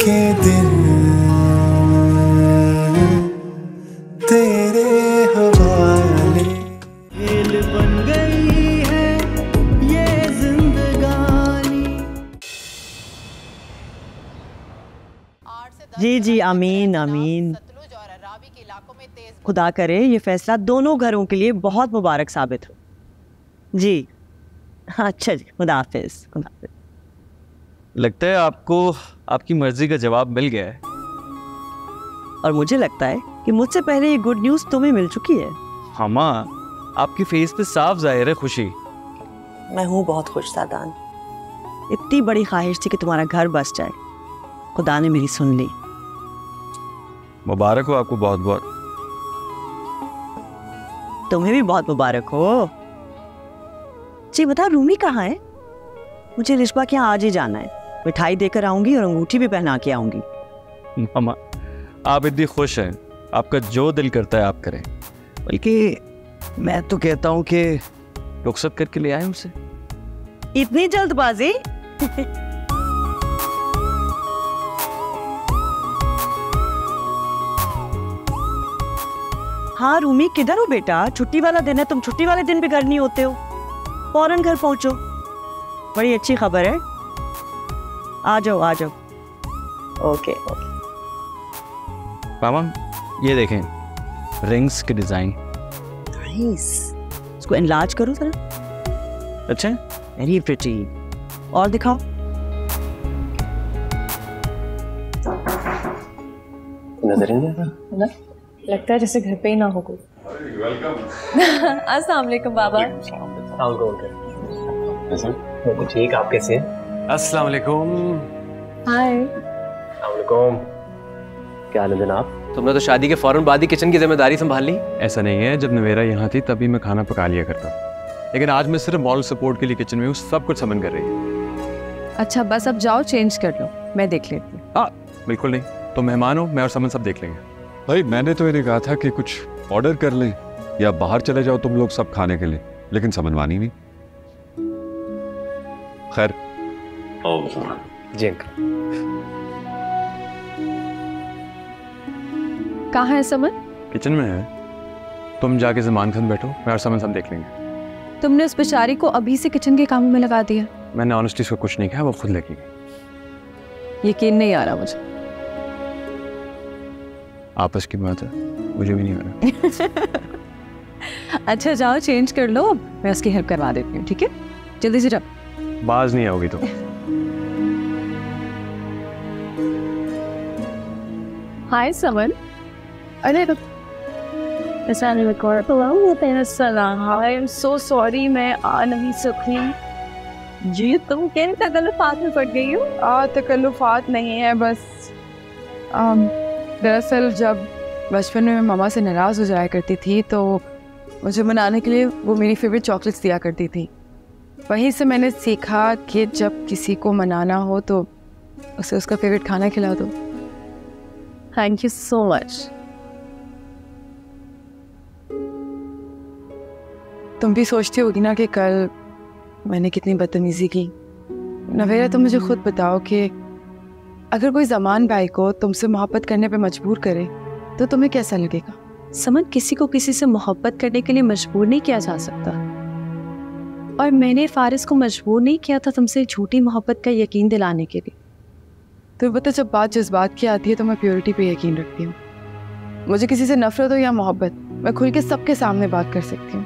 के दिन तेरे हवाले। खेल बन गई है ये जिंदगानी। जी जी, आमीन आमीन। खुदा करे ये फैसला दोनों घरों के लिए बहुत मुबारक साबित हो। जी अच्छा जी, खुदा हाफिज। खुदा हाफिज। लगता है आपको आपकी मर्जी का जवाब मिल गया है। और मुझे लगता है कि मुझसे पहले ये गुड न्यूज़ तुम्हें मिल चुकी है। हाँ माँ, आपकी फेस पे साफ जाहिर है खुशी। मैं हूँ बहुत खुश सादान। इतनी बड़ी ख्वाहिश थी कि तुम्हारा घर बस जाए, खुदा ने मेरी सुन ली। मुबारक हो आपको बहुत बहुत। तुम्हें भी बहुत मुबारक हो। जी बता, रूमी कहाँ है? मुझे रिश्बा के यहाँ आज ही जाना है। मिठाई देकर आऊंगी और अंगूठी भी पहना के आऊंगी। मामा, आप इतनी खुश हैं, आपका जो दिल करता है आप करें। बल्कि मैं तो कहता हूँ कि रुखसत करके ले आए उसे। इतनी जल्दबाजी? हाँ रूमी, किधर हो बेटा? छुट्टी वाला दिन है, तुम छुट्टी वाले दिन भी घर नहीं होते हो। फौरन घर पहुंचो। बड़ी अच्छी खबर है। आ जाओ आ जाओ। Okay okay. मामा ये देखें, रिंग्स के डिजाइन। नाइस। इसको एनलार्ज करो जरा। अच्छा, वेरी प्रिटी। और दिखाओ। नजर नहीं आ रहा? लगता है जैसे घर पे ही ना हो कोई। अस्सलाम वालेकुम बाबा। ठीक, आप कैसे हैं? अस्सलाम वालेकुम। हाय। अस्सलाम वालेकुम। क्या हाल है जनाब? तुमने तो शादी के फौरन बाद ही किचन की जिम्मेदारी संभाल ली। ऐसा नहीं है, जब नवेरा यहाँ थी तभी मैं खाना पका लिया करता, लेकिन आज मैं सिर्फ मॉरल सपोर्ट के लिए किचन में हूँ। सब कुछ समन कर रही है। अच्छा बस अब जाओ, चेंज कर लो, मैं देख लेती हूँ। हाँ बिल्कुल नहीं, तो मेहमान हो, मैं और समन सब देख लेंगे। भाई मैंने तो इन्हें कहा था कि कुछ ऑर्डर कर लें या बाहर चले जाओ तुम लोग सब खाने के लिए, लेकिन समन मानी नहीं। खैर जी अंकल। कहाँ है समन? किचन में है, तुम जाके ज़मान खान बैठो, मैं और समन सब देख लेंगे। तुमने उस बेचारी को अभी से किचन के कामों में लगा दिया। मैंने ऑनेस्टी से कुछ नहीं कहा, वो खुद लगेगी। यकीन नहीं आ रहा मुझे। आपस की बात है, मुझे भी नहीं आ रहा। अच्छा जाओ चेंज कर लो, मैं उसकी हेल्प करवा देती हूँ, ठीक है? जल्दी से जाओ। बाज नहीं आओगी तो। हाय समन। अरे आई एम सो सॉरी, मैं आ नहीं सकी। जी तुम क्या तकल्लुफ़ात में पड़ गई हो? तकल्लुफ़ात नहीं है, बस दरअसल जब बचपन में मैं मामा से नाराज़ हो जाया करती थी तो मुझे मनाने के लिए वो मेरी फेवरेट चॉकलेट्स दिया करती थी। वहीं से मैंने सीखा कि जब किसी को मनाना हो तो उसे उसका फेवरेट खाना खिला दो। Thank you so much. तुम भी सोचती होगी ना कि कल मैंने कितनी बदतमीजी की। नवेरा तुम मुझे खुद बताओ कि अगर कोई ज़मान भाई को तुमसे मोहब्बत करने पे मजबूर करे तो तुम्हें कैसा लगेगा? समन, किसी को किसी से मोहब्बत करने के लिए मजबूर नहीं किया जा सकता, और मैंने फारिस को मजबूर नहीं किया था तुमसे झूठी मोहब्बत का यकीन दिलाने के लिए। तो पता, जब बात जज्बात की आती है तो मैं प्योरिटी पे यकीन रखती हूँ। मुझे किसी से नफरत हो या मोहब्बत, मैं खुल के सबके सामने बात कर सकती हूँ।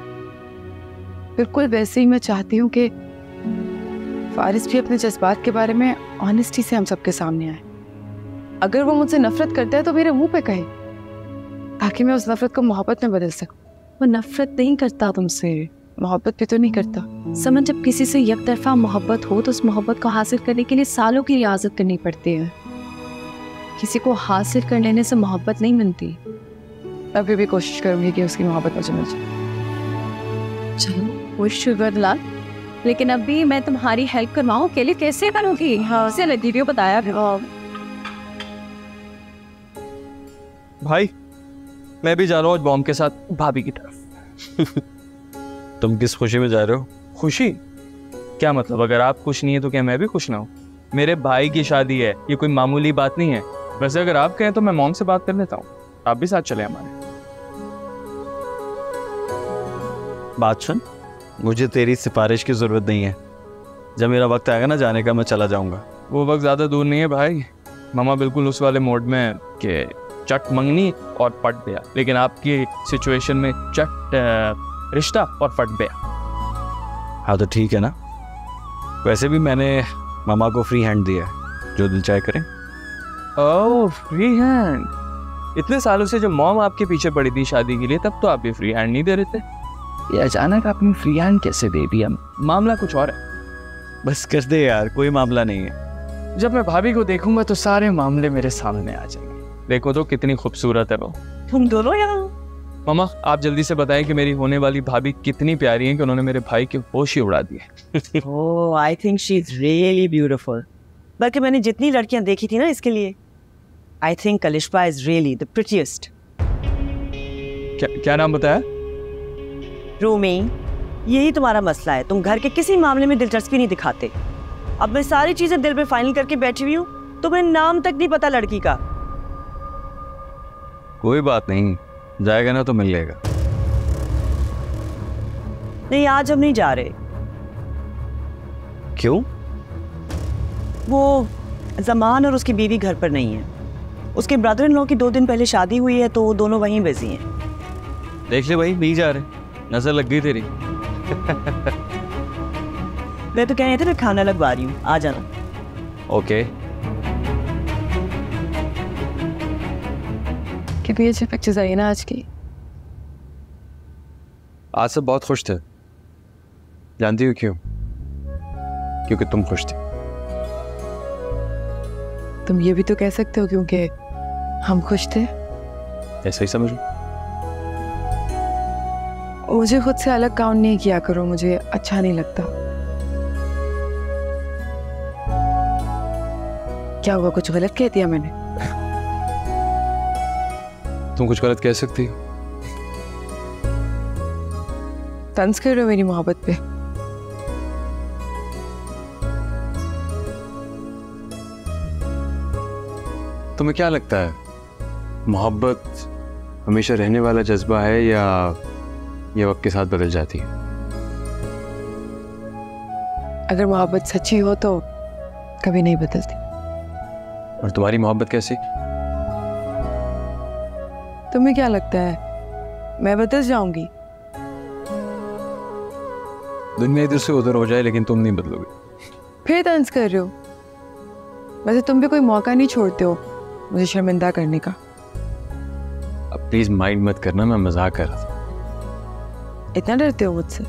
बिल्कुल वैसे ही मैं चाहती हूँ कि फारिस भी अपने जज्बात के बारे में ऑनेस्टी से हम सबके सामने आए। अगर वो मुझसे नफरत करता है तो मेरे मुंह पे कहे, ताकि मैं उस नफरत को मोहब्बत में बदल सकूं। वो नफरत नहीं करता तुमसे, मोहब्बत भी तो नहीं करता। समझ, जब किसी से एक तरफा मोहब्बत हो तो उस मोहब्बत को हासिल करने के लिए सालों की रियाजत करनी पड़ती है। किसी को हासिल कर लेने से मोहब्बत नहीं मिलती। अभी भी कोशिश करूंगी कि उसकी मोहब्बत मुझे मिल जाए। चलो विश यू गुड लक, लेकिन अभी मैं तुम्हारी हेल्प करवाऊँ, अकेले कैसे करूँगी? हाँ उसे लतीफ़ियों बताया। भाई मैं भी जा रहा हूँ बॉम्ब के साथ भाभी की तरफ। तुम किस खुशी में जा रहे हो? खुशी? क्या मतलब? अगर आप खुश नहीं है तो क्या मैं भी खुश ना हूँ? मेरे भाई की शादी है, ये कोई मामूली बात नहीं है। वैसे अगर आप कहें तो मैं मॉम से बात कर लेता हूँ, आप भी साथ चले हमारे। बात सुन, मुझे तेरी सिफारिश की जरूरत नहीं है। जब मेरा वक्त आएगा ना जाने का, मैं चला जाऊंगा। वो वक्त ज्यादा दूर नहीं है भाई। मामा बिल्कुल उस वाले मोड में है कि चट मंगनी और पट गया, लेकिन आपकी सिचुएशन में चट रिश्ता और फट गया। हाँ तो ठीक है ना। वैसे भी मैंने मामा को फ्री हैंड दिया है, जो दिल चाहे करें। ओह फ्री हैंड। इतने सालों से जब मॉम आपके पीछे पड़ी थी शादी के लिए, तब तो आप भी फ्री हैंड नहीं दे रहे थे। ये अचानक आपने फ्री हैंड कैसे दे दिया? मामला कुछ और है। बस कर दे यार, कोई मामला नहीं है। जब मैं भाभी को देखूंगा तो सारे मामले मेरे सामने आ जाएंगे। देखो तो कितनी खूबसूरत है वो। तुम दोनों यहाँ? मामा आप जल्दी से बताएं कि मेरी होने वाली भाभी कितनी प्यारी है कि उन्होंने मेरे भाई के होश ही उड़ा दिए। Oh I think she is really beautiful. बल्कि मैंने जितनी लड़कियां देखी थी ना इसके लिए, आई थिंक कलिश्बा इज रियली द प्रिटीएस्ट। क्या नाम बताया? रूमी, यही तुम्हारा मसला है, तुम घर के किसी मामले में दिलचस्पी नहीं दिखाते। अब मैं सारी चीजें दिल पे फाइनल करके बैठी हुई हूँ, तुम्हें नाम तक नहीं पता लड़की का। कोई बात नहीं, जाएगा ना तो मिल लेगा। नहीं आज हम नहीं जा रहे। क्यों? वो जमान और उसकी बीवी घर पर नहीं है। उसके ब्रदर इन लॉ की 2 दिन पहले शादी हुई है तो वो दोनों वहीं बिजी हैं। देख ले भाई, नहीं जा रहे, नजर लग गई तेरी। मैं तो कह रहे थे मैं खाना लगवा रही हूँ, आ जाना। ओके। कितनी अच्छी पिक्चर्स आई ना आज की। आज सब बहुत खुश थे। जानती हो क्यों? क्योंकि तुम खुश थी। तुम ये भी तो कह सकते हो क्योंकि हम खुश थे। ऐसा ही समझ लो। मुझे खुद से अलग काउंट नहीं किया करो, मुझे अच्छा नहीं लगता। क्या हुआ, कुछ गलत कह दिया मैंने? तुम कुछ गलत कह सकती हो। तंज कर रहे हो मेरी मोहब्बत पे। तुम्हें क्या लगता है, मोहब्बत हमेशा रहने वाला जज्बा है या ये वक्त के साथ बदल जाती है? अगर मोहब्बत सच्ची हो तो कभी नहीं बदलती। और तुम्हारी मोहब्बत कैसी? तुम्हें क्या लगता है मैं बदल जाऊंगी? दुनिया इधर से उधर हो जाए लेकिन तुम नहीं बदलोगे। फिर तंज कर रहे हो। वैसे तुम भी कोई मौका नहीं छोड़ते हो मुझे शर्मिंदा करने का। अब प्लीज माइंड मत करना, मैं मजाक कर रहा था। इतना डरते हो मुझसे?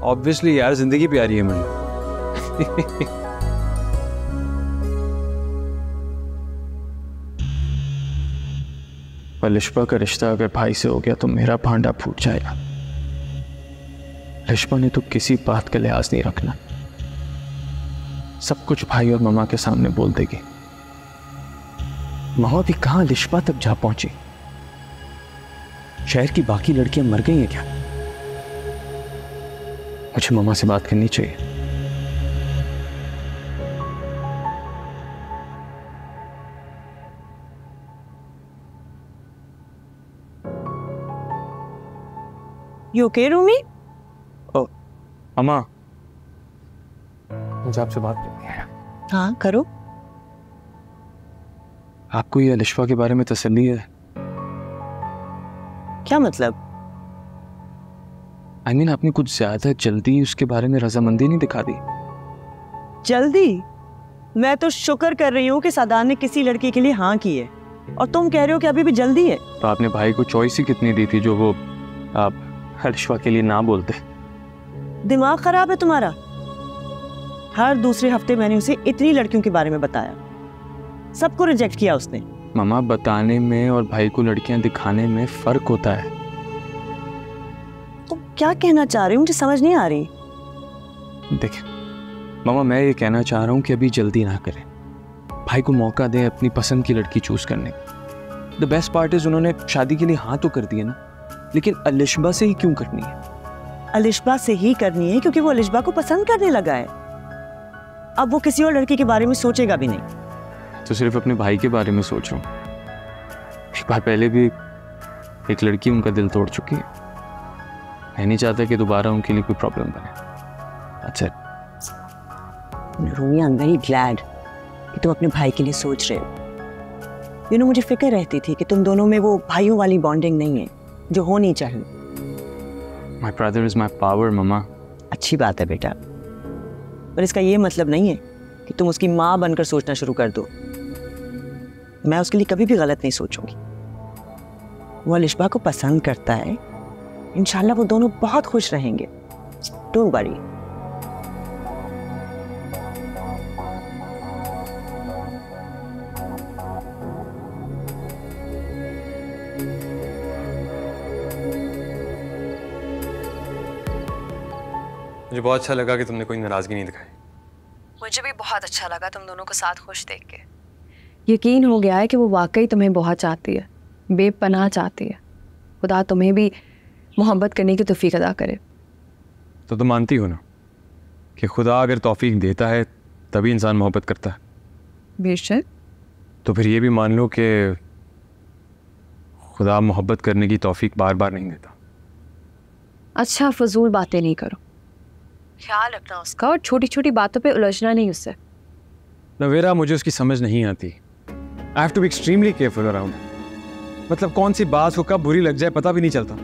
ऑब्वियसली यार, जिंदगी प्यारी है मुझे। पर लिशबा का रिश्ता अगर भाई से हो गया तो मेरा भांडा फूट जाएगा। लिशबा ने तो किसी बात का लिहाज नहीं रखना, सब कुछ भाई और मम्मा के सामने बोल देगी। मम्मा भी कहां लिशबा तक जा पहुंची? शहर की बाकी लड़कियां मर गई हैं क्या? मुझे मम्मा से बात करनी चाहिए। You okay, Rumi? मम्मा मुझे आपसे बात करनी है। हाँ करो। आपको ये लिशबा के बारे में तसल्ली है? क्या मतलब? I mean, आपने कुछ ज्यादा जल्दी उसके बारे में रजामंदी नहीं दिखा दी। जल्दी? मैं तो शुक्र कर रही हूँ कि सादान ने किसी लड़की के लिए हाँ की है, और तुम कह रहे हो कि अभी भी जल्दी है। तो आपने भाई को चॉइस ही कितनी दी थी जो वो आप लिशबा के लिए ना बोलते। दिमाग खराब है तुम्हारा। हर दूसरे हफ्ते मैंने उसे इतनी लड़कियों के बारे में बताया, सबको रिजेक्ट किया उसने। मामा, बताने में और भाई को लड़कियां दिखाने में फर्क होता है। तुम क्या कहना चाह रहे हो, मुझे समझ नहीं आ रही। देखिए मामा, मैं ये कहना चाह रहा हूँ कि अभी जल्दी ना करें, भाई को मौका दें अपनी पसंद की लड़की चूज करने का। द बेस्ट पार्ट इज उन्होंने शादी के लिए हाँ तो कर दिए ना, लेकिन अलिशबा से ही क्यों करनी है? अलिशबा से ही करनी है क्योंकि वो अलिशबा को पसंद करने लगा है। अब वो किसी और लड़के के बारे में सोचेगा भी नहीं। तो सिर्फ अपने भाई के बारे में सोच रहा हूँ। एक बार पहले भी एक लड़की उनका दिल तोड़ चुकी है। मैं नहीं चाहता कि दोबारा उनके लिए कोई प्रॉब्लम बने। अच्छा Rumi, I am very glad कि तुम अपने भाई के लिए सोच रहे हो। मुझे फिक्र रहती थी कि तुम दोनों में वो भाइयों वाली बॉन्डिंग नहीं है जो होनी चाहिए। My brother is my power, मम्मा। अच्छी बात है बेटा, पर इसका ये मतलब नहीं है कि तुम उसकी माँ बनकर सोचना शुरू कर दो। मैं उसके लिए कभी भी गलत नहीं सोचूंगी। वो अलिशबा को पसंद करता है, इंशाल्लाह वो दोनों बहुत खुश रहेंगे। Don't worry. मुझे बहुत अच्छा लगा कि तुमने कोई नाराजगी नहीं दिखाई। मुझे भी बहुत अच्छा लगा तुम दोनों को साथ खुश देख के। यकीन हो गया है कि वो वाकई तुम्हें बहुत चाहती है, बेपनाह चाहती है। खुदा तुम्हें भी मोहब्बत करने की तौफीक अदा करे। तो तुम मानती हो ना कि खुदा अगर तौफीक देता है तभी इंसान मोहब्बत करता है? बेशक। तो फिर ये भी मान लो कि खुदा मोहब्बत करने की तौफीक बार बार नहीं देता। अच्छा, फजूल बातें नहीं करो, ख्याल रखना उसका और छोटी छोटी बातों पे उलझना नहीं उससे। नवेरा, मुझे उसकी समझ नहीं आती। I have to be extremely careful around. मतलब कौन सी बात को कब बुरी लग जाए पता भी नहीं चलता।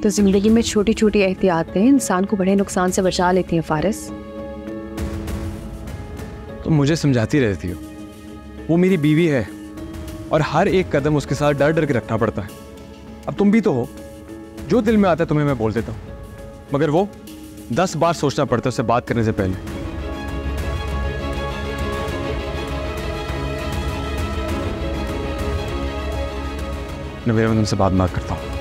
तो जिंदगी में छोटी छोटी एहतियातें इंसान को बड़े नुकसान से बचा लेती हैं फारिस। तुम मुझे समझाती रहती हो, वो मेरी बीवी है और हर एक कदम उसके साथ डर डर के रखना पड़ता है। अब तुम भी तो हो, जो दिल में आता है तुम्हें मैं बोल देता हूँ, मगर वो 10 बार सोचना पड़ता है उससे बात करने से पहले। नवेरा, मैं तुमसे बात करता हूँ।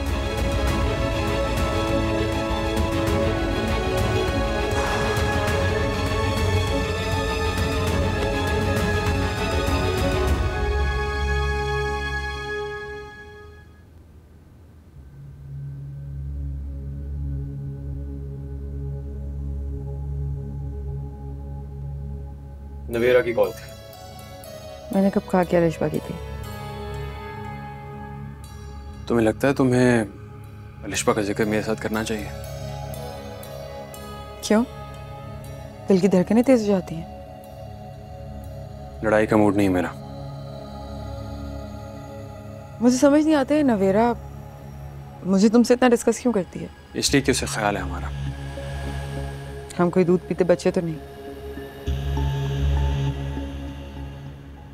नवेरा की कॉल थी। मैंने कब कहा कि अलिशबा की थी? तुम्हें लगता है तुम्हें अलिशबा का जिक्र मेरे साथ करना चाहिए? क्यों? दिल की धड़कनें तेज हो जाती हैं। लड़ाई का मूड नहीं मेरा। मुझे समझ नहीं आता है नवेरा, मुझे तुमसे इतना डिस्कस क्यों करती है? इसलिए कि उसे ख्याल है हमारा। हम कोई दूध पीते बच्चे तो नहीं।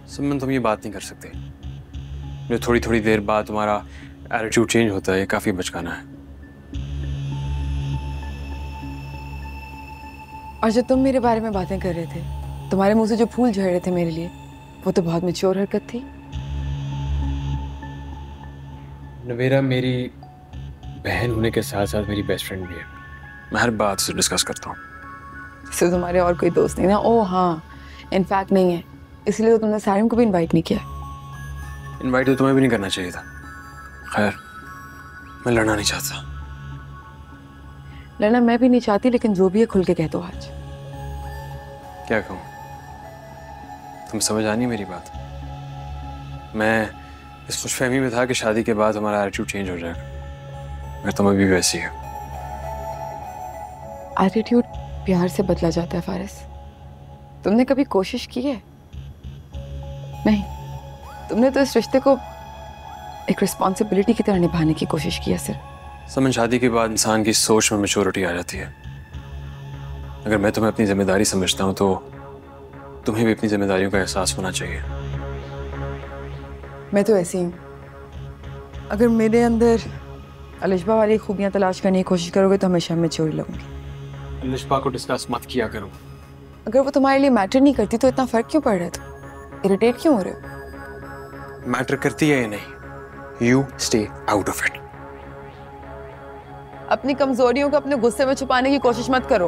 सुमन, तुम ये बात नहीं कर सकते। जो थोड़ी थोड़ी देर बाद तुम्हारा एटीट्यूड चेंज होता है, ये काफी बचकाना है। और जब तुम मेरे बारे में बातें कर रहे थे, तुम्हारे मुंह से जो फूल झड़ रहे थे मेरे लिए, वो तो बहुत मैच्योर हरकत थी। नवेरा मेरी बहन होने के साथ साथ मेरी बेस्ट फ्रेंड भी है। मैं हर बात से डिस्कस करता हूँ। जैसे तुम्हारे और कोई दोस्त नहीं ना? ओह हाँ, इनफैक्ट नहीं है, इसलिए तो तुमने सारिम को भी इनवाइट नहीं किया। इनवाइट तो तुम्हें भी नहीं करना चाहिए था। खैर, मैं लड़ना नहीं चाहता। लड़ना मैं भी नहीं चाहती, लेकिन जो भी है खुल के कह दो आज। क्या कहूँ? तुम समझ आनी मेरी बात? मैं इस खुशफहमी में था कि शादी के बाद हमारा एटीट्यूड चेंज हो जाएगा, मगर तुम्हें भी वैसी है। एटीट्यूड प्यार से बदला जाता है फारिस। तुमने कभी कोशिश की है? नहीं, तुमने तो इस रिश्ते को एक रिस्पॉन्सिबिलिटी की तरह निभाने की कोशिश की है सिर्फ। समझ, शादी के बाद इंसान की सोच में मैच्योरिटी आ जाती है। अगर मैं तुम्हें अपनी जिम्मेदारी समझता हूँ तो तुम्हें भी अपनी जिम्मेदारियों का एहसास होना चाहिए। मैं तो ऐसी हूँ। अगर मेरे अंदर अलिशबा वाली खूबियाँ तलाश करने की कोशिश करोगे तो हमेशा मैच्योर लगूंगी। अलिशबा को डिस्कस मत किया करो। अगर वो तुम्हारे लिए मैटर नहीं करती तो इतना फर्क क्यों पड़ रहा था? इरिटेट क्यों हो रहे हो? मैटर करती है या नहीं? You stay out of it. अपनी कमजोरियों को अपने गुस्से में छुपाने की कोशिश मत करो।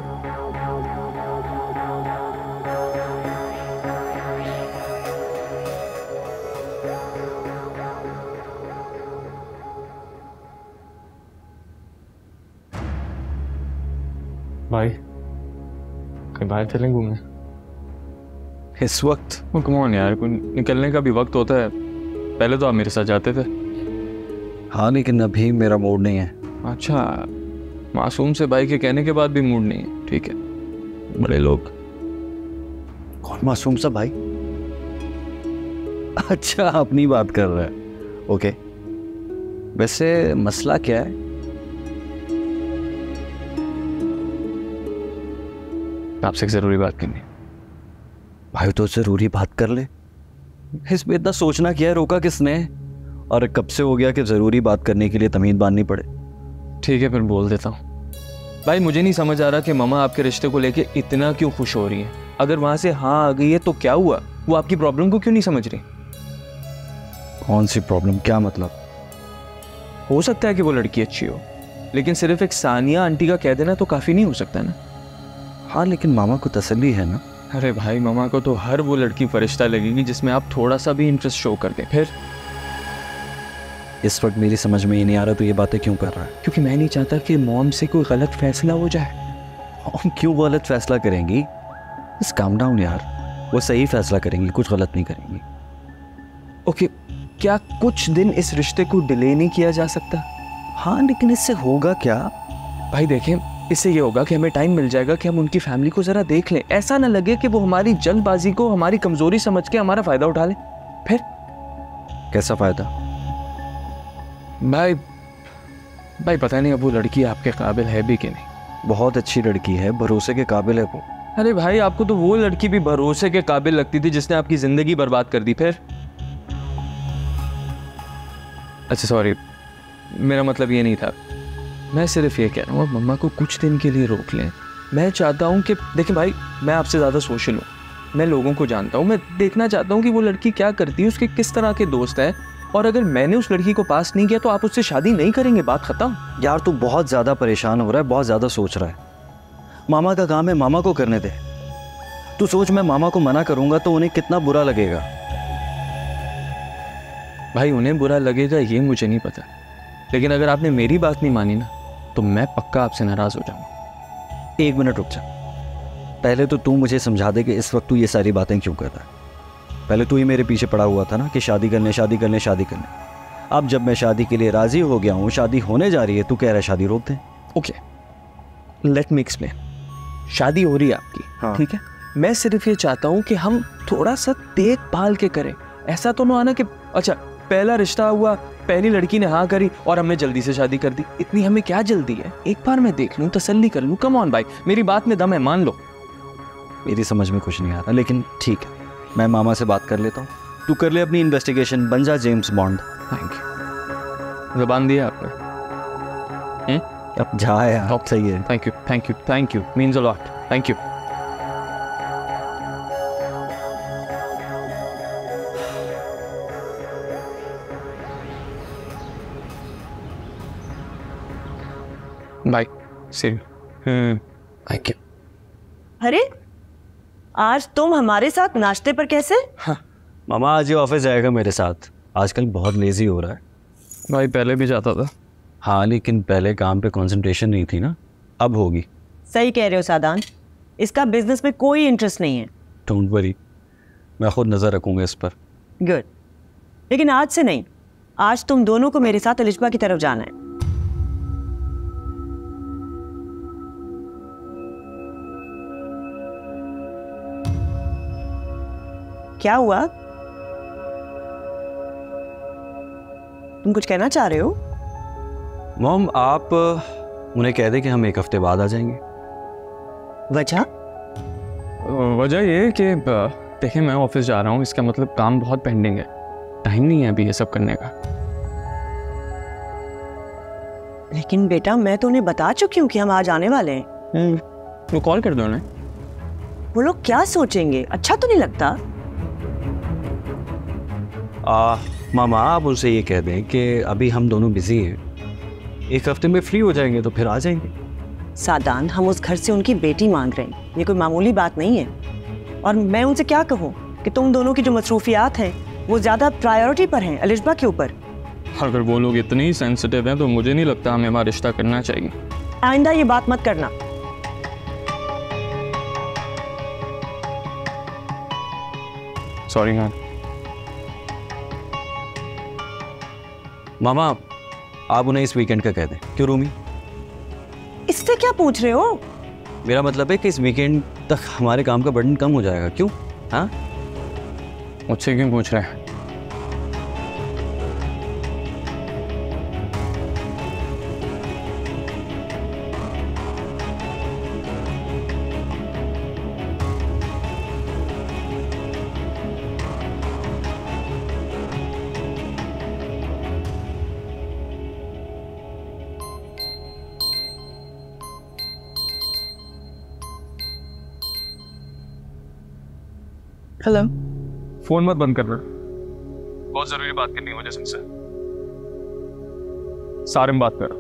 भाई, कहीं बाहर चलें घूमने? इस वक्त? कम ऑन यार, कोई निकलने का भी वक्त होता है। पहले तो आप मेरे साथ जाते थे। हाँ लेकिन अभी मेरा मूड नहीं है। अच्छा, मासूम से भाई के कहने के बाद भी मूड नहीं है, ठीक है। बड़े लोग। कौन मासूम सा भाई? अच्छा, अपनी बात कर रहा है। ओके, वैसे मसला क्या है? आपसे एक जरूरी बात करनी है। भाई तो जरूरी बात कर ले, इसमें इतना सोचना क्या है? रोका किसने? और कब से हो गया कि जरूरी बात करने के लिए तमीज़ बांधनी पड़े? ठीक है, फिर बोल देता हूँ। भाई मुझे नहीं समझ आ रहा कि ममा आपके रिश्ते को लेके इतना क्यों खुश हो रही है। अगर वहां से हाँ आ गई है तो क्या हुआ? वो आपकी प्रॉब्लम को क्यों नहीं समझ रही? कौन सी प्रॉब्लम? क्या मतलब? हो सकता है कि वो लड़की अच्छी हो, लेकिन सिर्फ एक सानिया आंटी का कह देना तो काफी नहीं हो सकता ना। हाँ लेकिन मामा को तसल्ली है ना। अरे भाई, मामा को तो हर वो लड़की फरिश्ता लगेगी जिसमें आप थोड़ा सा भी इंटरेस्ट शो कर दें। फिर इस वक्त मेरी समझ में ये नहीं आ रहा तो ये बातें क्यों कर रहा है? क्योंकि मैं नहीं चाहता कि मॉम से कोई गलत फैसला हो जाए। हम क्यों गलत फैसला करेंगी? बस काम डाउन यार, वो सही फैसला करेंगी, कुछ गलत नहीं करेंगी। ओके, क्या कुछ दिन इस रिश्ते को डिले नहीं किया जा सकता? हाँ लेकिन इससे होगा क्या? भाई देखें, इससे ये होगा कि हमें टाइम मिल जाएगा कि हम उनकी फैमिली को जरा देख लें। ऐसा ना लगे कि वो हमारी जल्दबाजी को हमारी कमजोरी समझ के हमारा फायदा उठा लें। फिर कैसा फायदा? भाई पता नहीं अब वो लड़की आपके काबिल है भी कि नहीं। बहुत अच्छी लड़की है, भरोसे के काबिल है वो। अरे भाई, आपको तो वो लड़की भी भरोसे के काबिल लगती थी जिसने आपकी जिंदगी बर्बाद कर दी। फिर अच्छा सॉरी, मेरा मतलब ये नहीं था। मैं सिर्फ ये कह रहा हूँ मम्मा को कुछ दिन के लिए रोक लें। मैं चाहता हूँ कि देखें भाई, मैं आपसे ज़्यादा सोशल हूँ, मैं लोगों को जानता हूँ, मैं देखना चाहता हूँ कि वो लड़की क्या करती है, उसके किस तरह के दोस्त हैं। और अगर मैंने उस लड़की को पास नहीं किया तो आप उससे शादी नहीं करेंगे, बात खत्म। यार तू बहुत ज़्यादा परेशान हो रहा है, बहुत ज़्यादा सोच रहा है। मामा का काम है, मामा को करने दे। तू सोच, मैं मामा को मना करूँगा तो उन्हें कितना बुरा लगेगा। भाई उन्हें बुरा लगेगा ये मुझे नहीं पता, लेकिन अगर आपने मेरी बात नहीं मानी ना तो मैं पक्का आपसे नाराज़ हो जाऊँगा। 1 मिनट रुक जा, पहले तो तू मुझे समझा दे कि इस वक्त तू ये सारी बातें क्यों कर रहा है। पहले तू ही मेरे पीछे पड़ा हुआ था ना कि शादी करने शादी करने शादी करने। अब जब मैं शादी के लिए राज़ी हो गया हूँ, शादी होने जा रही है, तू कह रहा है शादी रोक दें। Okay, let me explain. शादी हो रही है आपकी, हाँ। ठीक है। मैं सिर्फ ये चाहता हूँ कि हम थोड़ा सा देखभाल के करें। ऐसा तो ना आना कि अच्छा पहला रिश्ता हुआ, पहली लड़की ने हाँ करी और हमने जल्दी से शादी कर दी। इतनी हमें क्या जल्दी है? एक बार मैं देख लूँ, तसल्ली कर लूँ। कम ऑन भाई, मेरी बात में दम है, मान लो। मेरी समझ में कुछ नहीं आ रहा, लेकिन ठीक है, मैं मामा से बात कर लेता हूँ। तू कर ले अपनी इन्वेस्टिगेशन, बन जा जेम्स बॉन्ड। थैंक यू, ज़बान दिया आपने। अब जा यार, अब सही है। Thank you, thank you, thank you, means a lot, thank you. Bye, see you. Thank you. अरे आज तुम हमारे साथ नाश्ते पर कैसे? हाँ, मामा आज ये ऑफिस जाएगा मेरे साथ। आजकल बहुत लेजी हो रहा है। भाई पहले भी जाता था। हाँ लेकिन पहले काम पे कंसंट्रेशन नहीं थी ना, अब होगी। सही कह रहे हो सादान, इसका बिजनेस में कोई इंटरेस्ट नहीं है। डोंट वरी, मैं खुद नज़र रखूँगा इस पर। गुड, लेकिन आज से नहीं, आज तुम दोनों को मेरे साथ अलिशबा की तरफ जाना है। क्या हुआ? तुम कुछ कहना चाह रहे हो? मॉम, आप उन्हें कह दें कि हम 1 हफ्ते बाद आ जाएंगे। वजह ये कि देखिए मैं ऑफिस जा रहा हूँ, इसका मतलब काम बहुत पेंडिंग है, टाइम नहीं है अभी ये सब करने का। लेकिन बेटा मैं तो उन्हें बता चुकी हूँ कि हम आज आने वाले हैं। वो कॉल कर दो उन्हें। वो लोग क्या सोचेंगे? अच्छा तो नहीं लगता? मामा आप उनसे ये कह दें कि अभी हम दोनों बिजी हैं, 1 हफ्ते में फ्री हो जाएंगे तो फिर आ जाएंगे। सादान, हम उस घर से उनकी बेटी मांग रहे हैं, ये कोई मामूली बात नहीं है। और मैं उनसे क्या कहूँ कि तुम दोनों की जो मसरूफियात हैं वो ज़्यादा प्रायोरिटी पर हैं अलिशबा के ऊपर। अगर वो लोग इतने ही सेंसिटिव हैं तो मुझे नहीं लगता हमें हमारा रिश्ता करना चाहिए। आइंदा ये बात मत करना। सॉरी खान। मामा आप उन्हें इस वीकेंड का कह दें। क्यों रूमी? इससे क्या पूछ रहे हो? मेरा मतलब है कि इस वीकेंड तक हमारे काम का बर्डन कम हो जाएगा। क्यों? हाँ, मुझसे क्यों पूछ रहे हैं? हेलो। फोन मत बंद करना, बहुत जरूरी बात करनी है मुझे तुमसे। सारिम बात कर।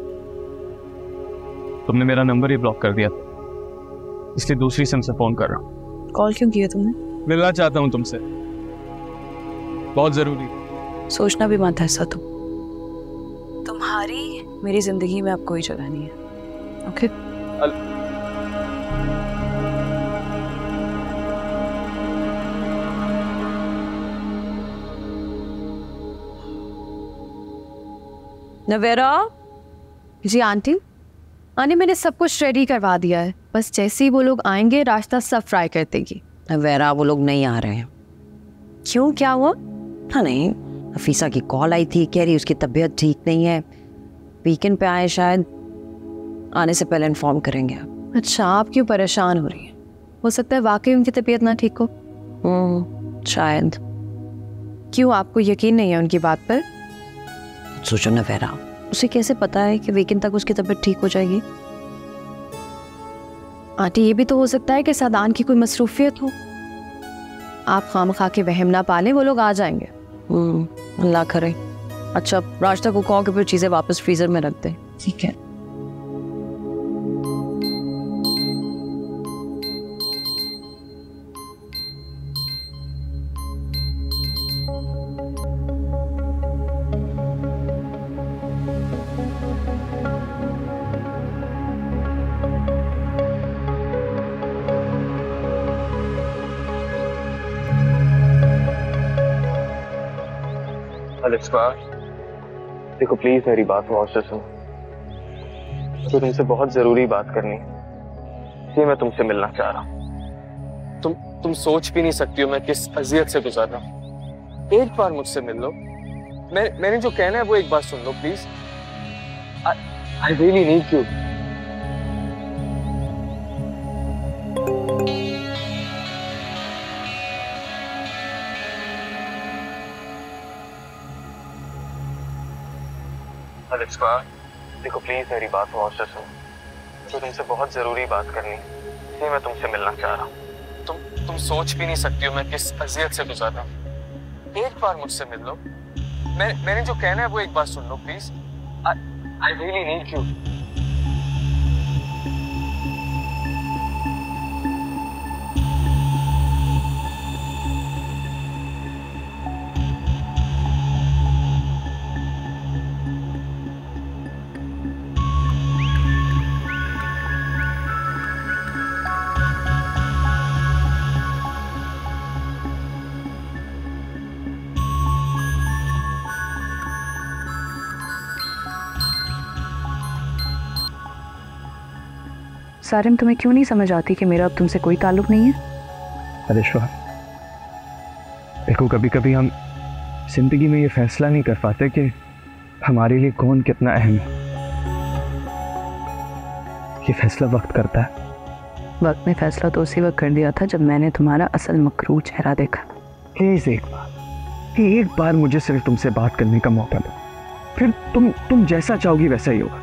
तुमने मेरा नंबर ही ब्लॉक कर दिया था, इसलिए दूसरी सिम से फोन कर रहा हूँ। कॉल क्यों किया तुमने? मिलना चाहता हूँ तुमसे, बहुत जरूरी। सोचना भी मत ऐसा। तुम्हारी मेरी जिंदगी में अब कोई जगह नहीं है। ओके? नवेरा। जी आंटी। आने मैंने सब कुछ रेडी करवा दिया है, बस जैसे ही वो लोग आएंगे रास्ता सब फ्राई कर देगी। नवेरा वो लोग नहीं आ रहे हैं। क्यों, क्या हुआ? हाँ नहीं, हफीसा की कॉल आई थी, कह रही उसकी तबीयत ठीक नहीं है, वीकेंड पे आए, शायद आने से पहले इन्फॉर्म करेंगे आप। अच्छा, आप क्यों परेशान हो रही हैं? हो सकता है वाकई उनकी तबीयत ना ठीक हो। शायद। क्यों, आपको यकीन नहीं है उनकी बात पर? सोचो नवेरा, उसे कैसे पता है कि वीकेंड तक उसकी तबीयत ठीक हो जाएगी? आंटी ये भी तो हो सकता है कि सादान की कोई मसरूफियत हो। आप खामखा के वहम ना पालें, वो लोग आ जाएंगे। अल्लाह करे। अच्छा, रास्ता को कहो कि फिर चीजें वापस फ्रीजर में रख दे। ठीक है। अलिस्मा, देखो प्लीज मेरी बात गौर से सुनो। मुझे तुमसे बहुत जरूरी बात करनी है, इसलिए मैं तुमसे मिलना चाह रहा हूँ। तुम सोच भी नहीं सकती हो मैं किस अजियत से गुजर रहा हूँ। एक बार मुझसे मिल लो। मैंने जो कहना है वो एक बार सुन लो please. I really need you. अलिस्मा, देखो प्लीज मेरी बात गौर से सुनो। मुझे तुमसे बहुत जरूरी बात करनी है, इसलिए मैं तुमसे मिलना चाह रहा हूँ। तुम सोच भी नहीं सकती हो मैं किस अजियत से गुजर रहा हूँ। एक बार मुझसे मिल लो। मैंने जो कहना है वो एक बार सुन लो please. I really need you. Sarim, तुम्हें क्यों नहीं समझ आती कि मेरा अब तुमसे कोई ताल्लुक नहीं है? अलिश्वा, देखो कभी कभी हम जिंदगी में ये फैसला नहीं कर पाते कि हमारे लिए कौन कितना अहम है। ये फैसला वक्त करता है। वक्त ने फैसला तो उसी वक्त कर दिया था जब मैंने तुम्हारा असल मकरूह चेहरा देखा। प्लीज एक बार मुझे सिर्फ तुमसे बात करने का मौका दो, फिर तुम जैसा चाहोगी वैसा ही होगा।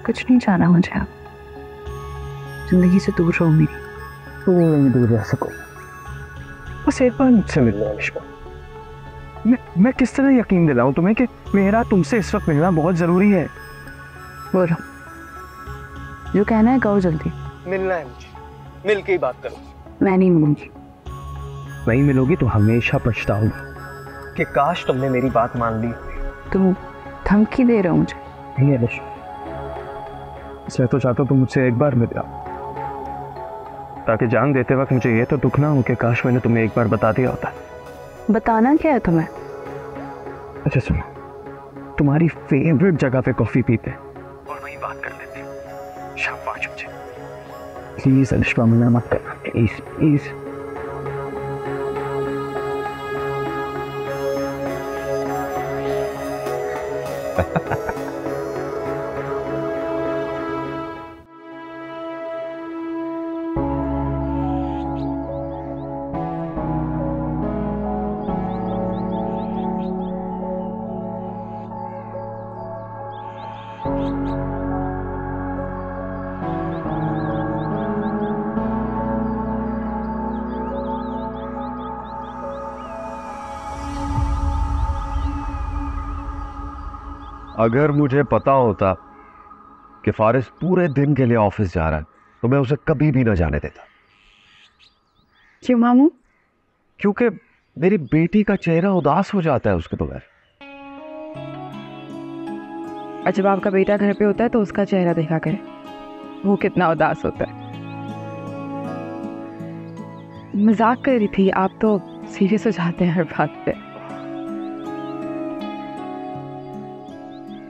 कुछ नहीं चाहना मुझे, आप जिंदगी से दूर रहो मेरी। तुम नहीं दूर रह सको, बस एक बार मुझसे मिल लो अलिश्मा। मैं किस तरह यकीन दिलाऊं तुम्हें कि मेरा तुमसे इस वक्त मिलना बहुत जरूरी है। बोलो, जो कहना है कहो जल्दी। मिलना है मुझे, मिल के ही बात करो। मैं नहीं मिलूंगी। नहीं मिलोगी तो हमेशा पछताओगी कि काश तुमने मेरी बात मान ली। तुम धमकी दे रहे हो मुझे? नहीं अलिश्मा, इसलिए तो चाहता तुम मुझसे एक बार मिल जाओ। ताकि जान देते वक्त मुझे ये तो दुख ना हो कि काश मैंने तुम्हें एक बार बता दिया होता। बताना क्या है तुम्हें? अच्छा सुनो, तुम्हारी फेवरेट जगह पे कॉफी पीते और वहीं बात कर लेते शाम 5 बजे। प्लीज अलिशा मना मत करना, प्लीज प्लीज। अगर मुझे पता होता कि फारिस पूरे दिन के लिए ऑफिस जा रहा है तो मैं उसे कभी भी ना जाने देता। क्यों मामू? क्योंकि मेरी बेटी का चेहरा उदास हो जाता है उसके बगैर। और जब आपका बेटा घर पे होता है तो उसका चेहरा देखा करे, वो कितना उदास होता है। मजाक कर रही थी, आप तो सीरियस हो जाते हैं हर बात पे।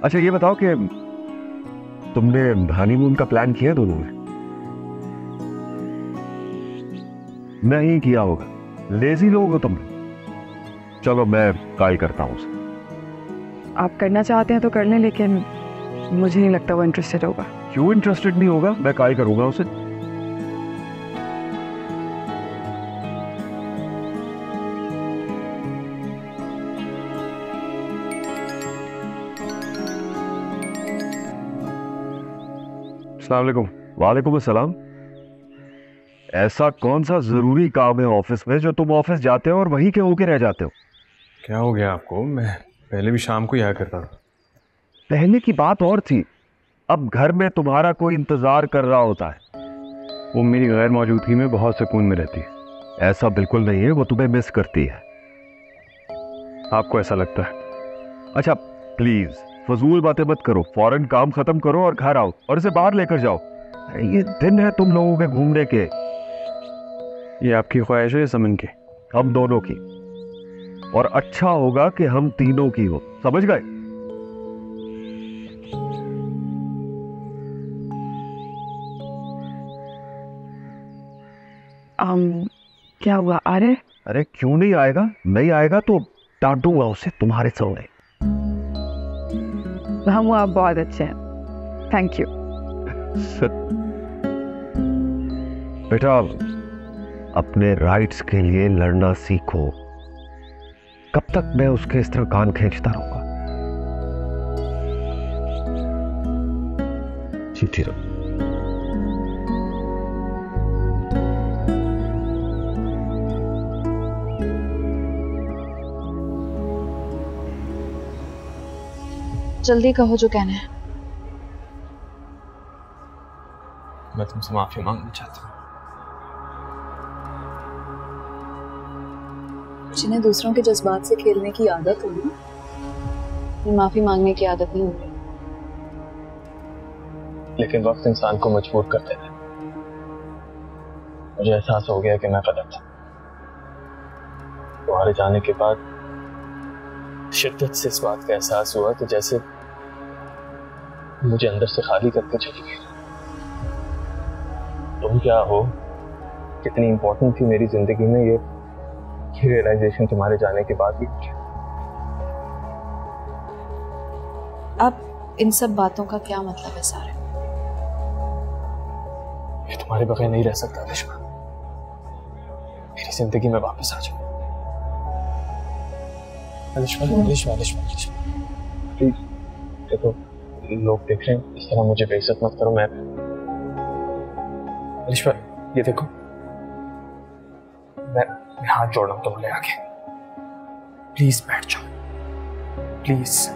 अच्छा ये बताओ कि तुमने हनीमून का प्लान किया दोनों ने? नहीं किया होगा, लेजी लोग हो तुम। चलो मैं कॉल करता हूं उसे। आप करना चाहते हैं तो कर लें, लेकिन मुझे नहीं लगता वो इंटरेस्टेड होगा। क्यों इंटरेस्टेड नहीं होगा? मैं कॉल करूंगा उसे। अस्सलाम वालेकुम। वालेकुम अस्सलाम। ऐसा कौन सा जरूरी काम है ऑफिस में जो तुम ऑफिस जाते हो और वहीं के होके रह जाते हो? क्या हो गया आपको? मैं पहले भी शाम को ही आया करता था। पहले की बात और थी, अब घर में तुम्हारा कोई इंतजार कर रहा होता है। वो मेरी गैर मौजूदगी में बहुत सुकून में रहती है। ऐसा बिल्कुल नहीं है, वो तुम्हें मिस करती है। आपको ऐसा लगता है? अच्छा प्लीज फजूल बातें मत करो, फौरन काम खत्म करो और घर आओ और इसे बाहर लेकर जाओ। ये दिन है तुम लोगों के घूमने के। ये आपकी ख्वाहिश है या समन की? हम दोनों की, और अच्छा होगा कि हम तीनों की हो, समझ गए? क्या हुआ? आ रहे? अरे क्यों नहीं आएगा? नहीं आएगा तो डांटूंगा उसे तुम्हारे सामने। हम आप बहुत अच्छे हैं, थैंक यू। बेटा अपने राइट्स के लिए लड़ना सीखो। कब तक मैं उसके इस तरह कान खींचता रहूंगा? चिट्ठी रहो। जल्दी कहो जो कहना है। मैं तुमसे माफी मांगना चाहता हूँ। जिन्हें दूसरों के जज्बात से खेलने की आदत हो ना, ये माफी मांगने की आदत नहीं होती। लेकिन वक्त इंसान को मजबूर कर देता है। मुझे एहसास हो गया कि मैं गलत था। तुम्हारे जाने के बाद शिद्दत से इस बात का एहसास हुआ कि जैसे मुझे अंदर से खाली करके चली गई। तुम क्या हो, कितनी इंपॉर्टेंट थी मेरी जिंदगी में, ये रियलाइजेशन तुम्हारे जाने के बाद ही। अब इन सब बातों का क्या मतलब है सारे? मैं तुम्हारे बगैर नहीं रह सकता अलिशा। मेरी जिंदगी में वापस आ जाओ अलिशा, अलिशा, अलिशा, अलिशा। प्लीज देखो, लोग देख रहे हैं, इस तरह मुझे बेइज्जत मत करो। मैं अलिशा, ये देखो, मैं हाथ जोड़ रहा हूं तुम्हारे आगे। प्लीज बैठ जाओ, प्लीज।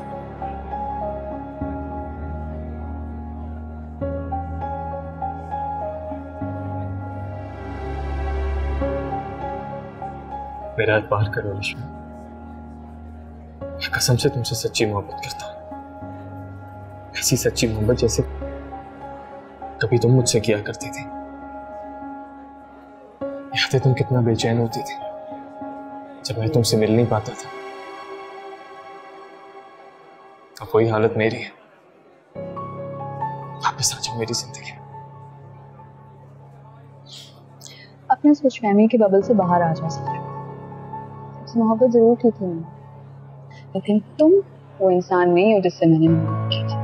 मेरा हाथ बाहर करो अलिशा। मैं कसम से तुमसे सच्ची मोहब्बत करता हूं, ऐसी सच्ची मोहब्बत जैसे कभी तुम मुझसे किया करती थी। पता है तुम कितना बेचैन होती थी जब मैं तुमसे मिल नहीं पाता था। अब वही हालत मेरी है। वापस आ जाओ मेरी जिंदगी में। अपने इस खुशफहमी के बबल से बाहर आ जाओ सर। मोहब्बत जरूर ठीक है, लेकिन तुम वो इंसान नहीं हो जिससे मैंने मोहब्बत की थी।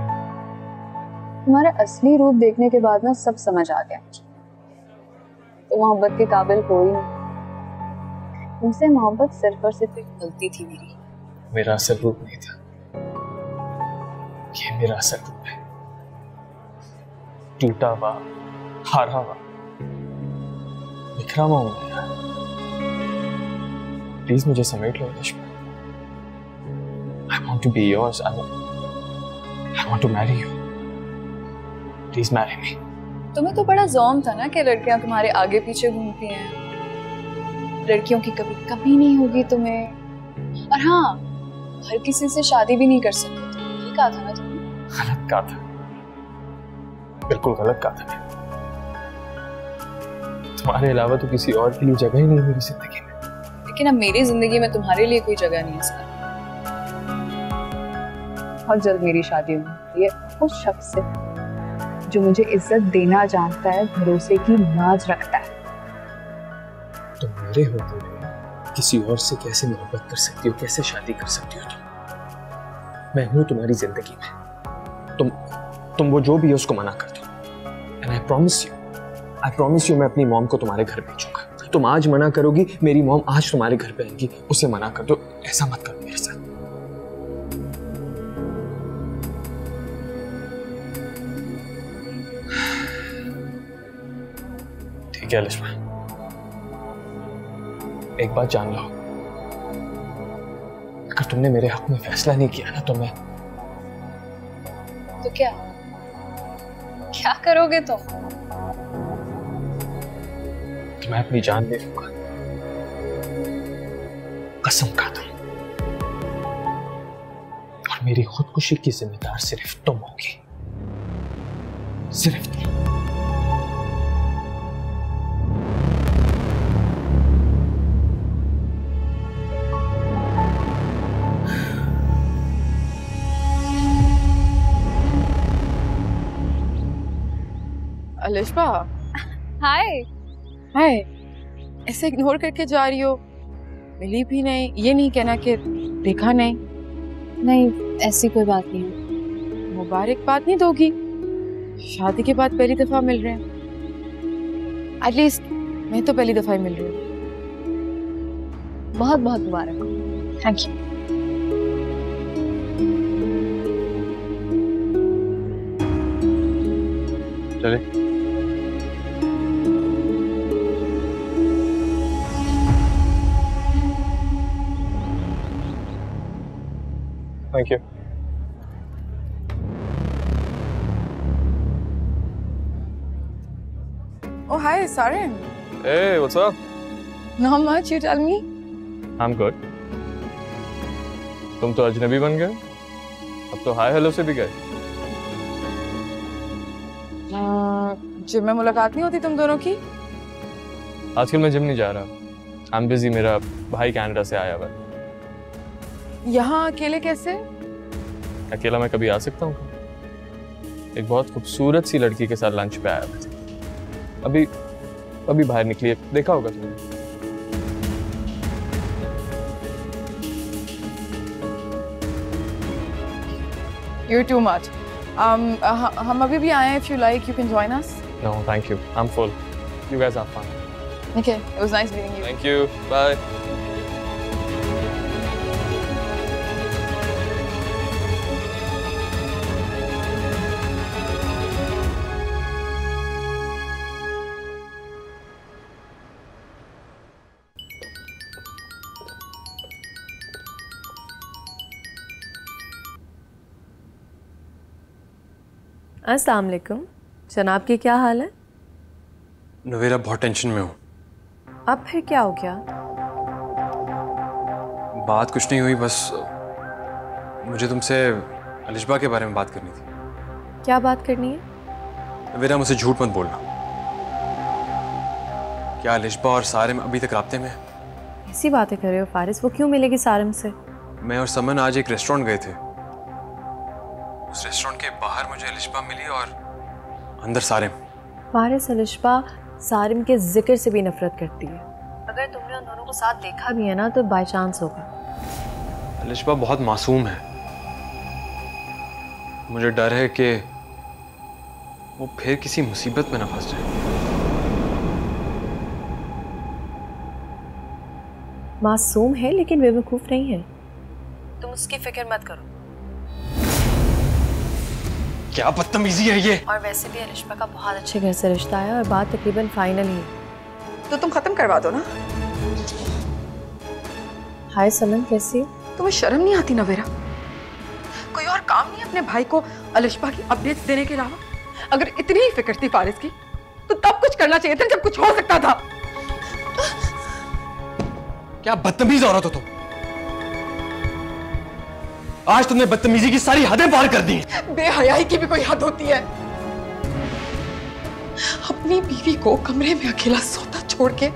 तुम्हारा असली रूप देखने के बाद ना सब समझ आ गया मुझे। तो मोहब्बत के काबिल हो ही नहीं। तुमसे मोहब्बत सिर्फ और सिर्फ एक गलती थी मेरी। मेरा असल रूप नहीं था, ये मेरा असल रूप है। टूटा हुआ, हारा हुआ, बिखरा हुआ हूं मैं यार। प्लीज मुझे समेट लो लिश्मा। I want to be yours. I want to marry you. Please marry me. तुम्हें तो बड़ा ज़ौम था ना कि लड़कियां तुम्हारे आगे पीछे घूमती हैं, लड़कियों की कभी कमी नहीं होगी तुम्हें, और हाँ, हर किसी से शादी भी नहीं कर सकते तुम। ये कहा था ना तुमने? गलत कहा था, बिल्कुल गलत कहा था। तुम्हारे अलावा तो किसी और के लिए जगह ही नहीं मेरी जिंदगी में। लेकिन अब मेरी जिंदगी में तुम्हारे लिए कोई जगह नहीं है सर। बहुत जल्द मेरी शादी होगी है उस शख्स से जो मुझे इज्जत देना जानता है, भरोसे की लाज रखता है। तुम मेरे होते हुए किसी और से कैसे मोहब्बत कर सकती हो, कैसे शादी कर सकती हो तुम? मैं हूं तुम्हारी जिंदगी में। तुम वो जो भी है उसको मना कर दो। एंड आई प्रॉमिस यू मैं अपनी मॉम को तुम्हारे घर भेजूंगा। तुम आज मना करोगी, मेरी मॉम आज तुम्हारे घर पे आएगी, उसे मना कर दो। ऐसा मत करो मेरे साथ। ठीक है लिश्मा, एक बात जान लो, अगर तुमने मेरे हक में फैसला नहीं किया ना तो क्या करोगे तुम? तो मैं अपनी जान दे दूंगा, कसम खाता हूं। और मेरी खुदकुशी की जिम्मेदार सिर्फ तुम होगी, सिर्फ तुम। अलिशा, हाय हाय, ऐसे इग्नोर करके जा रही हो? मिली भी नहीं, ये नहीं कहना कि देखा नहीं। नहीं, ऐसी कोई बात नहीं है। मुबारकबाद नहीं दोगी? शादी के बाद पहली दफा मिल रहे हैं। एटलीस्ट मैं तो पहली दफा ही मिल रही हूँ। बहुत बहुत मुबारक। Thank you. चले। Thank you. Oh, hi, Sarin. Hey, what's up? Not much, you tell me. I'm good. तुम तो अजनबी बन गए, अब तो हाय हेलो से भी गए। जिम में मुलाकात नहीं होती तुम दोनों की? आजकल मैं जिम नहीं जा रहा, I'm busy। मेरा भाई कनाडा से आया हुआ है। यहाँ अकेले कैसे? अकेला मैं कभी आ सकता हूँ? एक बहुत खूबसूरत सी लड़की के साथ लंच पे आया था। अभी बाहर निकली है, देखा होगा तुमने। You're too much. हम अभी भी आए हैं। If you like, you can join us. No, thank you. I'm full. You guys have fun. Okay, it was nice meeting you. Thank you. Bye. अस्सलाम वालेकुम जनाब, की क्या हाल है? नवेरा, बहुत टेंशन में हूँ। अब फिर क्या हो गया? बात कुछ नहीं हुई, बस मुझे तुमसे अलिशबा के बारे में बात करनी थी। क्या बात करनी है? नवेरा, मुझसे झूठ मत बोलना क्या अलिशबा और सारिम अभी तक राब्ते में? ऐसी बातें कर रहे हो फारिस, वो क्यों मिलेगी सारिम से? मैं और समन आज एक रेस्टोरेंट गए थे। उस रेस्टोरेंट के बाहर मुझे अलिशबा मिली और अंदर सारिम। फारिस, अलिशबा सारिम के जिक्र से भी नफरत करती है। अगर तुमने उन दोनों को साथ देखा भी है ना तो बाय चांस होगा। अलिशबा बहुत मासूम है, मुझे डर है कि वो फिर किसी मुसीबत में ना फंस जाए। मासूम है लेकिन बेवकूफ नहीं है, तुम उसकी फिक्र मत करो। क्या बदतमीजी है ये? और वैसे भी अलिशबा का बहुत अच्छे घर से रिश्ता है और बात तकरीबन फाइनल ही है। तो तुम खत्म करवा दो ना। हाय समन, कैसी हो? तुम्हें शर्म नहीं आती नवेरा? कोई और काम नहीं है अपने भाई को अलिशबा की अपडेट्स देने के अलावा? अगर इतनी ही फिक्र थी फारिस की तो तब कुछ करना चाहिए था जब कुछ हो सकता था। क्या बदतमीज औरत हो तुम? आज तुमने बदतमीजी की सारी हदें पार कर दी। बेहयाई की भी कोई हद होती है। अपनी बीवी को कमरे में अकेला सोता छोड़ के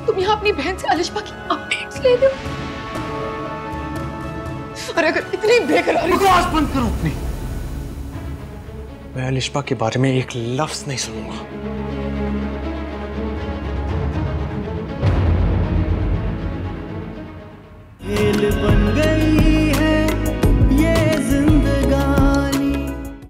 तुम यहाँ अपनी बहन से अलिशबा की अपडेट्स ले दो। अरे अगर इतनी बेकरारी, बकवास बंद करो अपनी। मैं अलिशबा के बारे में एक लफ्ज नहीं सुनूंगा। खेल बन गए